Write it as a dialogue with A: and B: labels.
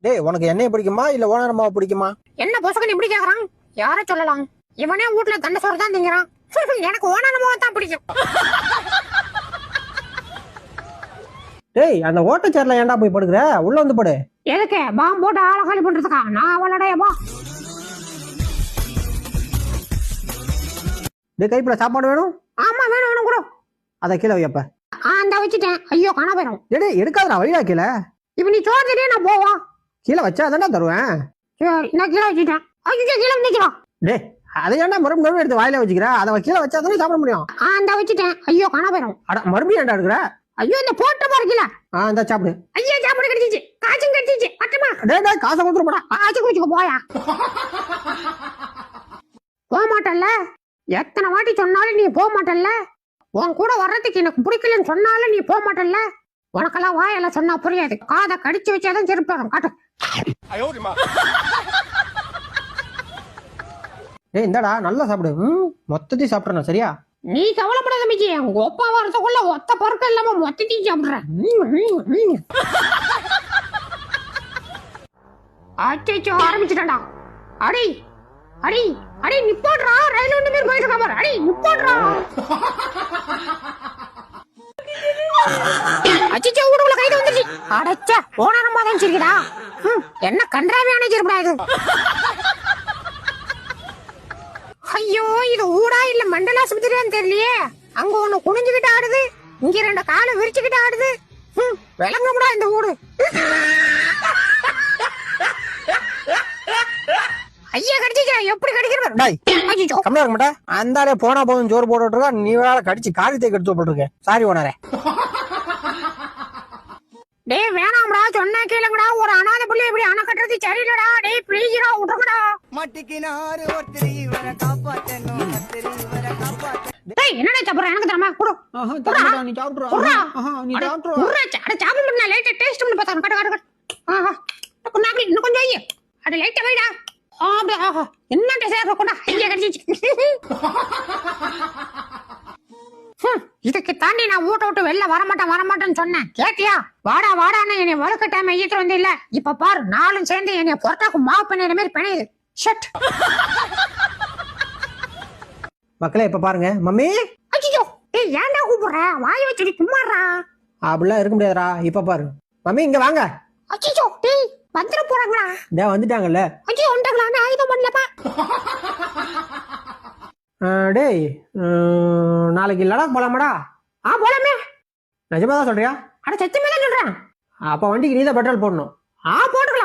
A: டேய் உனக்கு என்னைய பிடிக்குமா இல்ல ஓனர் அம்மாவை பிடிக்குமா?
B: என்ன பொசுக்கு இப்படி கேக்குறான்? யார சொல்லலாம்? இவனே வீட்டுல தண்டை சோறு தான் திங்கிறான். எனக்கு ஓனான முகம் தான் பிடிக்கும்.
A: டேய் அந்த ஓட்ட சேர்ல ஏன்டா போய் படுக்குற? உள்ள வந்து படு.
B: எதுக்கு பாம்பு போட்டு ஆளை காலி பண்றதுக்கா? நான் அவளடையப்பா.
A: டேய் கைப்பில சாப்பாடு வேணும்?
B: ஆமா வேணும் வேணும் கூட.
A: அதை கீழே வைப்ப.
B: அந்த வச்சுட்டேன். ஐயோ காண போயிடும்.
A: டேய் எடுக்காதடா வழியா கீழே.
B: இப்ப நீ சோர்ந்துட்டே நான் போவா.
A: கீழே வச்சா தானே தருவேன்.
B: சரி நான் கீழே வச்சுட்டேன். ஐயோ கீழே நிக்கிறோம்.
A: டேய் அதை ஏன்டா மறுபடியும் எடுத்து வாயில வச்சுக்கிற? அதை கீழே வச்சா தானே சாப்பிட முடியும்.
B: அந்த வச்சுட்டேன். ஐயோ காண போயிடும்.
A: அட மறுபடியும் ஏன்டா எடுக்கிற?
B: ஐயோ இந்த போட்ட பாருக்கல.
A: இந்த சாப்பிடு.
B: ஐயா சாப்பாடு கிடைச்சிச்சு. காய்ச்சும் கிடைச்சிச்சு. பட்டமா
A: டேய் காசை கொடுத்துட்டு போடா.
B: காய்ச்சி குடிச்சுக்க போயா. போக மாட்டல்ல? எத்தனை வாட்டி சொன்னாலும் நீ போக மாட்டல்ல? உன் கூட வர்றதுக்கு எனக்கு பிடிக்கலன்னு சொன்னாலும் நீ போக மாட்டல்ல? உனக்கெல்லாம் வாயெல்லாம் சொன்னா புரியாது. காதை கடிச்சு வச்சாதான் செருப்பாகும். காட்டு.
A: டேய் இந்தாடா நல்லா சாப்பிடு. மொத்தத்தையும் சாப்பிட்றேன் சரியா?
B: நீ கவலைப்படாத மிச்சி. உங்க ஒப்பா வரதுக்குள்ள ஒத்த பொருட்கள் இல்லாம மொத்தத்தையும் சாப்பிடுறேன். அச்சோ ஆரம்பிச்சுட்டான்டா. அடி அடி அடி நிப்பாட்றா. ரயில் ஒன்று பேர் போயிட்டு இருக்கா பாரு. அடி நிப்பாட்றா. அச்சோ ஊடுக்குள்ள கைது வந்துருச்சு. அடைச்ச ஓனரமா தான் சரிடா. என்ன கன்றாவியான சரிப்படா இது. ஐயோ இது ஊடா இல்ல மண்டல ஆஸ்பத்திரியான்னு தெரியலையே. அங்க ஒண்ணு குனிஞ்சுக்கிட்டு ஆடுது, இங்க ரெண்டு காலை விரிச்சுக்கிட்டு ஆடுது. விளங்கும்டா இந்த ஊடு. ஐயா கடிச்சிச்சா? எப்படி கடிக்கிறவர்?
A: கம்மியா இருக்க மாட்டேன். அந்தாலே போனா போதும் ஜோறு போட்டு இருக்கா. நீ வேற கடிச்சு காரியத்தை கெடுத்து போட்டுருக்க. சாரி ஓனரே.
B: டேய் வேணாம்டா சொன்னா கேளுங்கடா. ஒரு அனாதை புள்ளி இப்படி அணை கட்டுறது சரியில்லடா. டேய் ப்ளீஸ்டா விட்டுருங்கடா.
C: மாட்டிக்கினாரு ஒருத்தர் இவரை காப்பாத்தணும். இவரை காப்பாத்த.
B: டேய் என்னடா சாப்பிடுற? எனக்கு தரமா குடு.
A: நீ சாப்பிடுறா. நீ சாப்பிடுறா.
B: அட சாப்பிட நான் லைட்டா டேஸ்ட் பண்ணி பார்த்தேன். கட்ட கட்ட கட்ட. இன்னும் கொஞ்சம் ஐயா. அட லைட்டா வைடா. என்ன டேஸ்ட் கொண்டா. ஐயா கடிச்சிச்சு. இதுக்கு தாண்டி நான் வீட்டை விட்டு வெளில வரமாட்டேன்னு சொன்னேன். கேட்டியா? வாடா வாடான்னு என்னை வலுக்கட்டாம ஐயத்து வந்து இல்ல. இப்ப பாரு நாளும் சேர்ந்து என்னை பொறட்டாக்கு மாவு பண்ண மாதிரி பிணையுது. ஷட்.
A: மக்களே இப்ப பாருங்க. மம்மி
B: அச்சோ ஏய் ஏன்டா கூப்பிடுற? வாய் வச்சுடி கும்மாறா.
A: அப்படிலாம் இருக்க முடியாதுடா. இப்ப பாரு மம்மி இங்க வாங்க.
B: அச்சோ டேய் வந்துட போறாங்களா?
A: வந்துட்டாங்கல்ல.
B: அச்சோ வந்துட்டாங்களா? நான் ஆயுதம் பண்ணலப்பா.
A: டேய் நாளைக்கு லடாக் போலாமாடா?
B: போலாமே.
A: நிஜமா தான் சொல்றியா?
B: அட சத்தியமா தான் சொல்றேன்.
A: அப்ப வண்டிக்கு நீதான் பெட்ரோல் போடணும்.
B: போட்டுக்கலாம்.